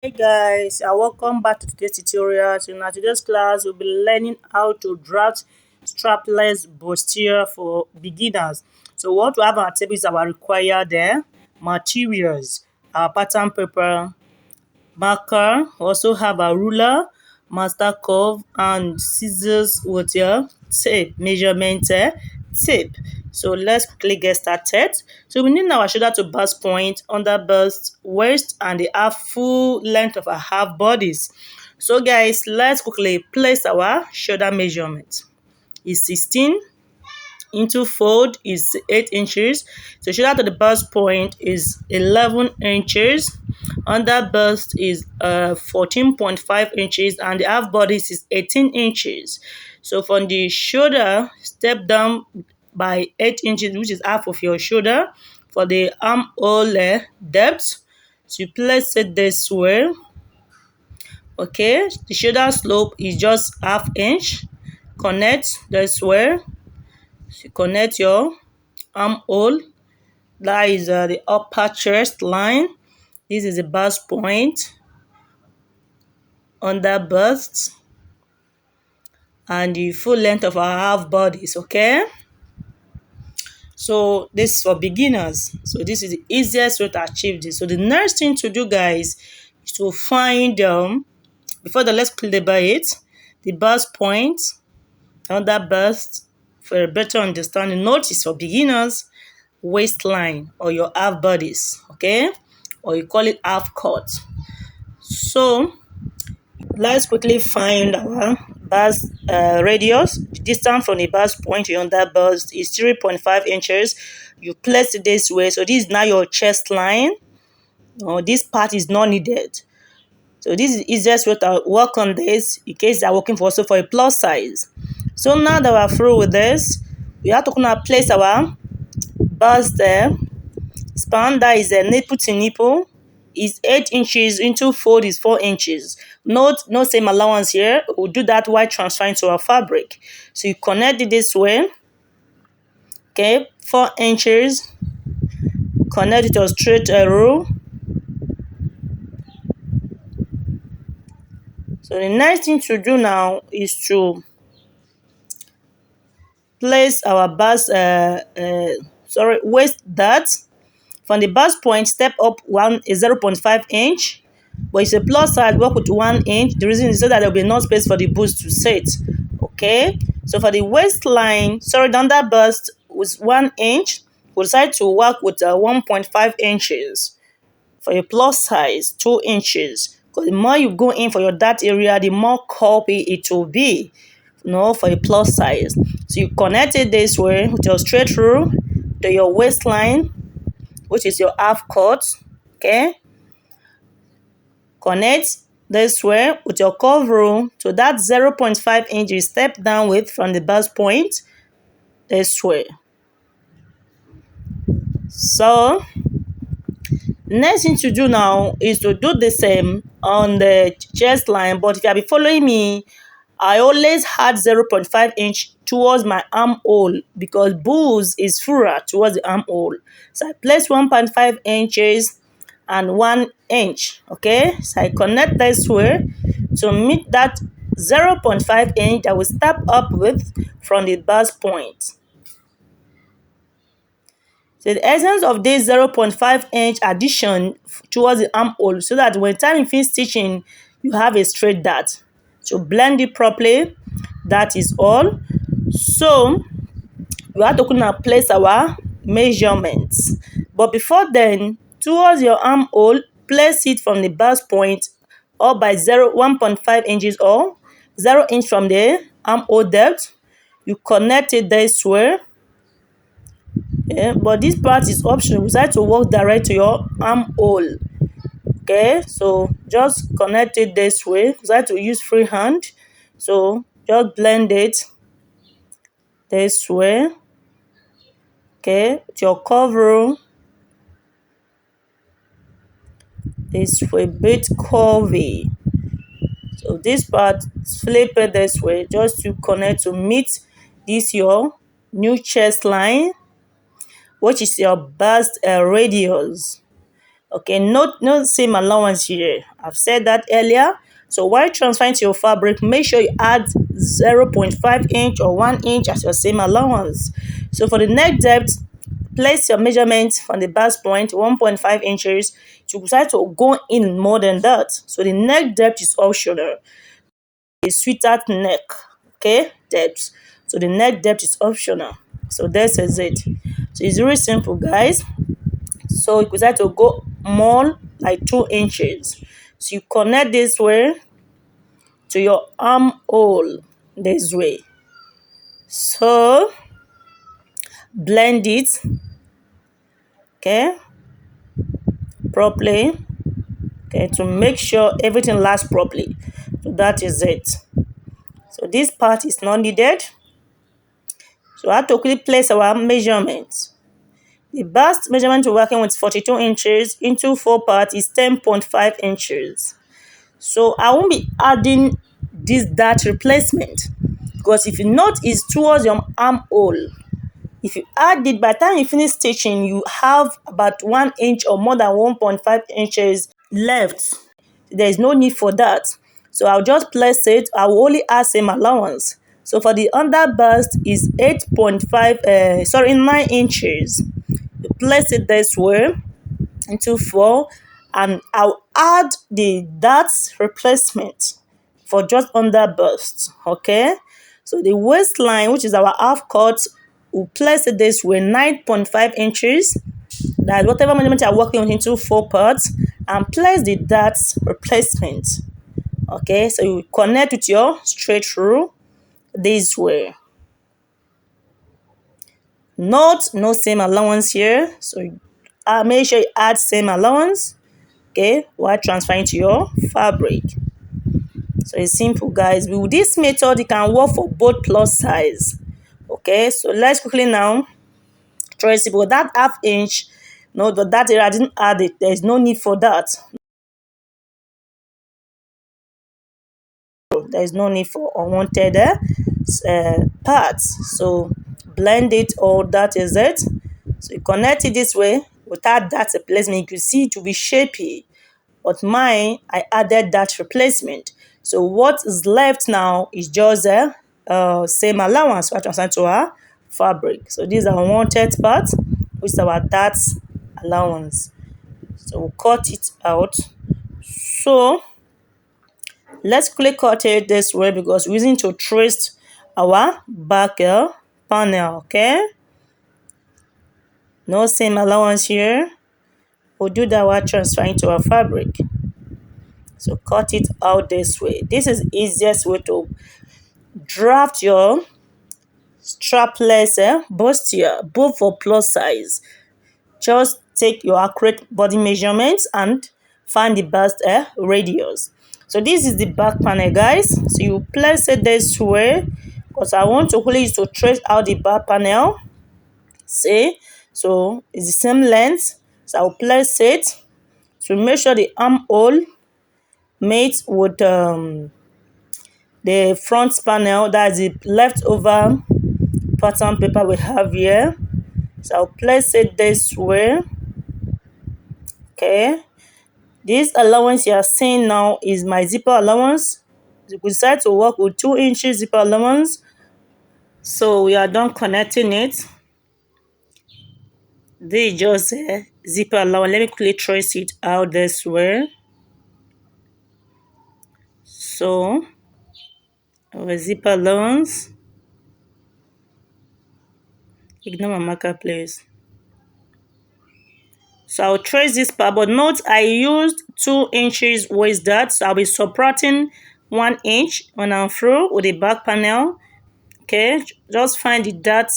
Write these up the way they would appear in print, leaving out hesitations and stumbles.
Hey guys, welcome back to today's tutorial. So in our today's class, we'll be learning how to draft strapless bustier for beginners. So what we have on our table is our required materials, our pattern paper, marker, also have a ruler, master curve, and scissors with your tape, measurement tape. So let's quickly get started. So we need our shoulder to bust point, under bust, waist, and the half full length of our half bodies. So guys, let's quickly place our shoulder measurement. Is 16 into fold is 8 inches. So shoulder to the bust point is 11 inches. Under bust is 14.5 inches, and the half bodice is 18 inches. So from the shoulder, step down by 8 inches, which is half of your shoulder. For the armhole depth, so you place it this way. Okay, the shoulder slope is just half inch. Connect this way. So connect your armhole. That is the upper chest line. This is the bust point, under bust, and the full length of our half bodies. Okay. So this is for beginners. So this is the easiest way to achieve this. So the next thing to do, guys, is to find before the let's clear it, the bust point, under bust, for a better understanding. Notice for beginners, waistline or your half bodies, okay, or you call it half cut. So let's quickly find our bust radius. The distance from the bust point to under bust is 3.5 inches. You place it this way. So this is now your chest line. No, this part is not needed. So this is the easiest way to work on this in case you're working for also for a plus size. So now that we're through with this, we have to kind of place our bust there. Span, that is a nipple to nipple, is 8 inches into fold is 4 inches. Note, no same allowance here. We'll do that while transferring to our fabric. So you connect it this way. Okay, 4 inches. Connect it to a straight rule. So the next thing to do now is to place our bust, waist dart. From the bust point, step up 0.5 inch. But it's a plus size, work with 1 inch. The reason is so that there will be no space for the boots to sit. Okay. So for the waistline, the under bust was 1 inch. We decide to work with 1.5 inches. For a plus size, 2 inches. Because the more you go in for your dart area, the more curvy it will be. For a plus size. So you connect it this way with your straight rule to your waistline, which is your half cut. Okay. Connect this way with your curve rule to that 0.5 inch you step down with from the bust point this way. So next thing to do now is to do the same on the chest line, but if you have been following me, I always had 0.5 inch towards my armhole because boots is fuller towards the armhole. So I place 1.5 inches and 1 inch. Okay, so I connect this way to meet that 0.5 inch that we step up with from the bust point. So the essence of this 0.5 inch addition towards the armhole so that when time you finish stitching, you have a straight dart. So blend it properly. That is all. So we have to kind of place our measurements. But before then, towards your armhole, place it from the bust point or by 1.5 inches or 0 inch from the armhole depth. You connect it this way. Yeah, but this part is optional. We decide to work direct to your armhole. Okay, so just connect it this way. We decide to use free hand. So just blend it this way. Okay, with your cover. This way, bit curvy. So this part, flip it this way just to connect to meet this your new chest line, which is your bust radius. Okay, no seam allowance here. I've said that earlier. So while transferring to your fabric, make sure you add 0.5 inch or 1 inch as your seam allowance. So for the neck depth, place your measurement from the bust point 1.5 inches. You decide to go in more than that. So the neck depth is optional. A sweetheart neck, okay, depth. So the neck depth is optional. So this is it. So it's really simple, guys. So you decide to go more like 2 inches. So you connect this way to your armhole this way. So blend it, okay, properly, okay, to make sure everything lasts properly. So that is it. So this part is not needed. So I have to quickly place our measurements. The bust measurement we're working with 42 inches into 4 parts is 10.5 inches. So I won't be adding this dart replacement because if you note it's towards your armhole. If you add it, by the time you finish stitching, you have about 1 inch or more than 1.5 inches left. There is no need for that. So I'll just place it. I will only add same allowance. So for the under bust is 9 inches. You place it this way into 4, and I'll add the darts replacement for just under bust. Okay, so the waistline, which is our half cut, we'll place it this way 9.5 inches. That whatever measurement you're working on into 4 parts, and place the darts replacement. Okay, so you connect with your straight rule this way. Note no same allowance here, so make sure you add same allowance, okay, while transferring to your fabric. So it's simple, guys. With this method, it can work for both plus size. Okay, so let's quickly now trace it. But that half inch, no, but that area I didn't add it. There is no need for that. There is no need for unwanted parts. So blend it, or that is it. So you connect it this way without that replacement. You can see it will be shapy. But mine, I added that replacement. So what is left now is just a same allowance what transferred to our fabric. So these are unwanted parts, which is our that allowance. So we'll cut it out. So let's quickly cut it this way because we're using to trace our back panel. Okay, no same allowance here. We'll do that while transferring to our fabric. So cut it out this way. This is the easiest way to draft your strapless bustier, both for plus size. Just take your accurate body measurements and find the bust radius. So this is the back panel, guys. So you place it this way because I want to only use to trace out the back panel. See, so it's the same length. So I'll place it to make sure the armhole mates with the front panel. That's the leftover pattern paper we have here. So I'll place it this way. Okay, this allowance you are seeing now is my zipper allowance. We decide to work with 2 inches zipper allowance. So we are done connecting it. This is just a zipper allowance. Let me quickly trace it out this way. So our zipper allowance. Ignore my marker, please. So I'll trace this part, but note I used 2 inches waist dart. So I'll be subtracting 1 inch when I'm through with the back panel. Okay, just find the dart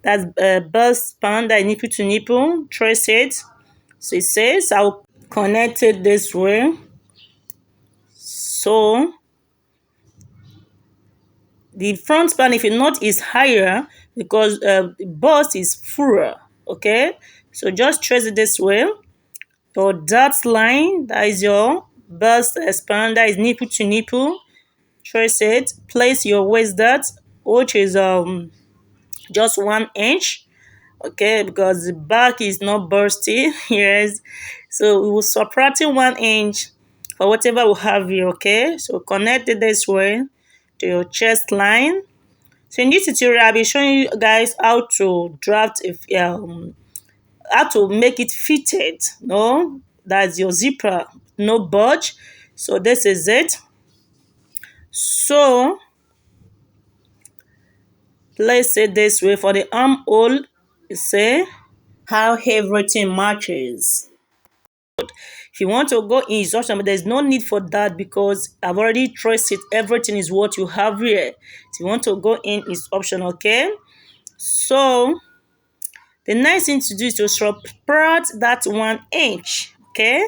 that's bust span that nipple to nipple, trace it. So it says I'll connect it this way. So the front span, if you note, is higher because the bust is fuller. Okay, so just trace it this way. Your dart line, that is your bust span, that is nipple to nipple. Trace it. Place your waist dart, which is just 1 inch. Okay, because the back is not bursty. Yes, So we will subtracting 1 inch for whatever we have here, okay? So connect it this way to your chest line. So in this tutorial, I'll be showing you guys how to draft if how to make it fitted. No, that's your zipper, no budge. So this is it. So place it this way for the armhole. You see how everything matches. If you want to go in instruction, but there's no need for that because I've already traced it. Everything is what you have here. If you want to go in, it's optional, okay? So the next thing to do is to subtract that 1 inch, okay?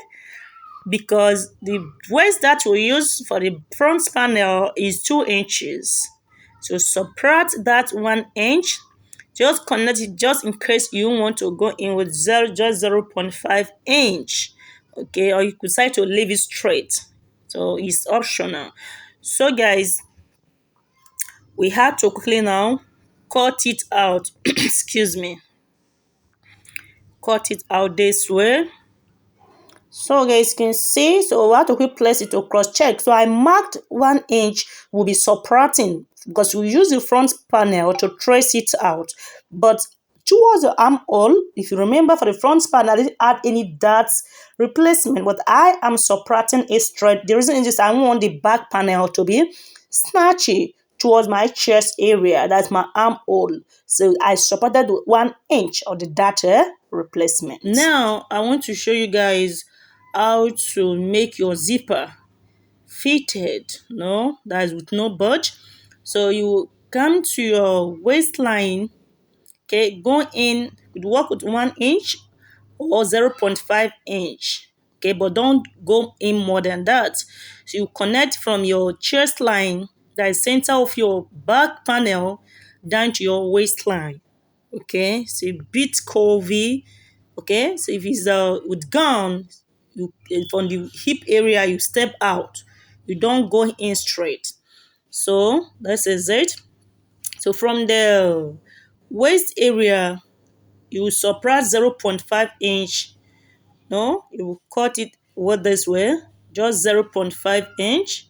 Because the waist that we use for the front panel is 2 inches. So subtract that 1 inch. Just connect it just in case you want to go in with just 0.5 inch. Okay, or you could decide to leave it straight. So it's optional. So guys, we have to quickly now cut it out. Excuse me. Cut it out this way. So guys can see, so we have to quick place it to cross check. So I marked 1 inch will be subtracting because we use the front panel to trace it out. But towards the armhole, if you remember for the front panel, I didn't add any darts replacement, but I am subtracting it straight. The reason is just I want the back panel to be snatchy towards my chest area. That's my armhole. So I supported 1 inch of the data replacement. Now I want to show you guys how to make your zipper fitted. No, that is with no budge. So you come to your waistline. Okay, go in. You work with 1 inch or 0.5 inch. Okay, but don't go in more than that. So you connect from your chest line, that is center of your back panel, down to your waistline. Okay, so a bit curvy. Okay, so if it's with gown, you from the hip area, you step out. You don't go in straight. So this is it. So from the waist area, you will subtract 0.5 inch. No, you will cut it what this way, just 0.5 inch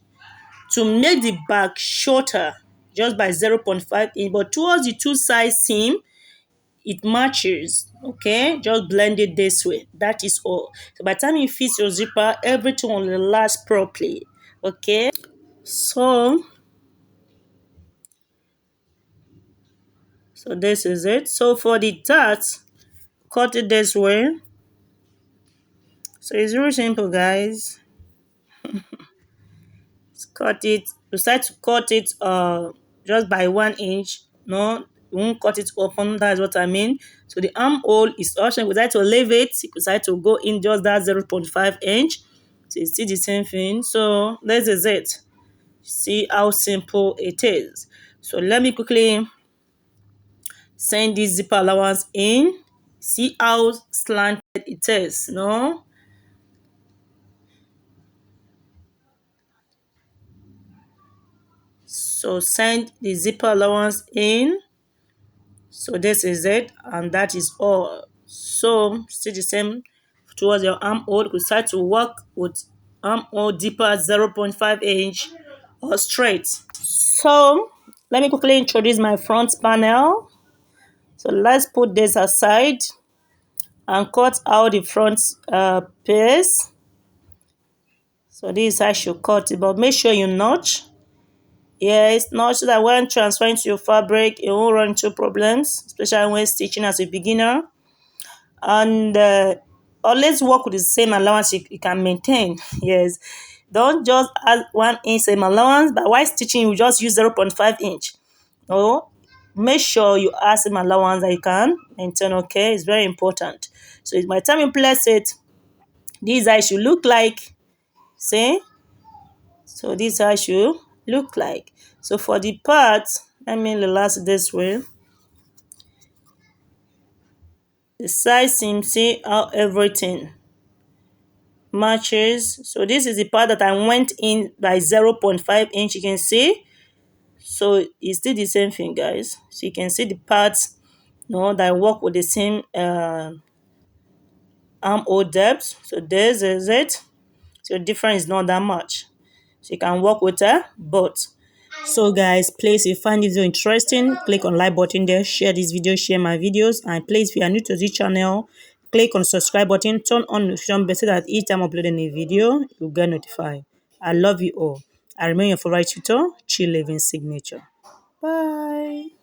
to make the back shorter, just by 0.5 inch. But towards the two side seam, it matches. Okay, just blend it this way. That is all. So by the time you fit your zipper, everything will last properly. Okay, so this is it. So for the dart, cut it this way. So it's very simple, guys. Cut it. Decide to cut it just by 1 inch. No, you won't cut it open. That's what I mean. So the armhole is optional. You decide to leave it. You decide to go in just that 0.5 inch. So you see the same thing. So this is it. See how simple it is. So let me quickly send this zipper allowance in. See how slanted it is. No. So send the zipper allowance in. So this is it, and that is all. So still the same towards your armhole. We start to work with armhole deeper 0.5 inch or straight. So let me quickly introduce my front panel. So let's put this aside and cut out the front piece. So this is how I should cut it, but make sure you notch. Yes, notch so that when transferring to your fabric, it won't run into problems, especially when stitching as a beginner. And always work with the same allowance you can maintain. Yes, don't just add 1 inch same allowance, but while stitching you just use 0.5 inch. No, make sure you add same allowance that you can maintain. Okay, it's very important. So by the time you place it, this is how it should look like. See, so this is how it should look like. So for the part, let me relax it this way. The side seam, see how everything matches. So this is the part that I went in by 0.5 inch. You can see. So it's still the same thing, guys. So you can see the parts, that work with the same armhole depth. So this is it. So difference is not that much. So you can work with both. So guys, please, if you find this video interesting, click on like button there, share this video, share my videos, and please, if you are new to this channel, click on subscribe button, turn on notification bell so that each time uploading a video, you'll get notified. I love you all. I remain your favorite tutor, Chill Living Signature. Bye.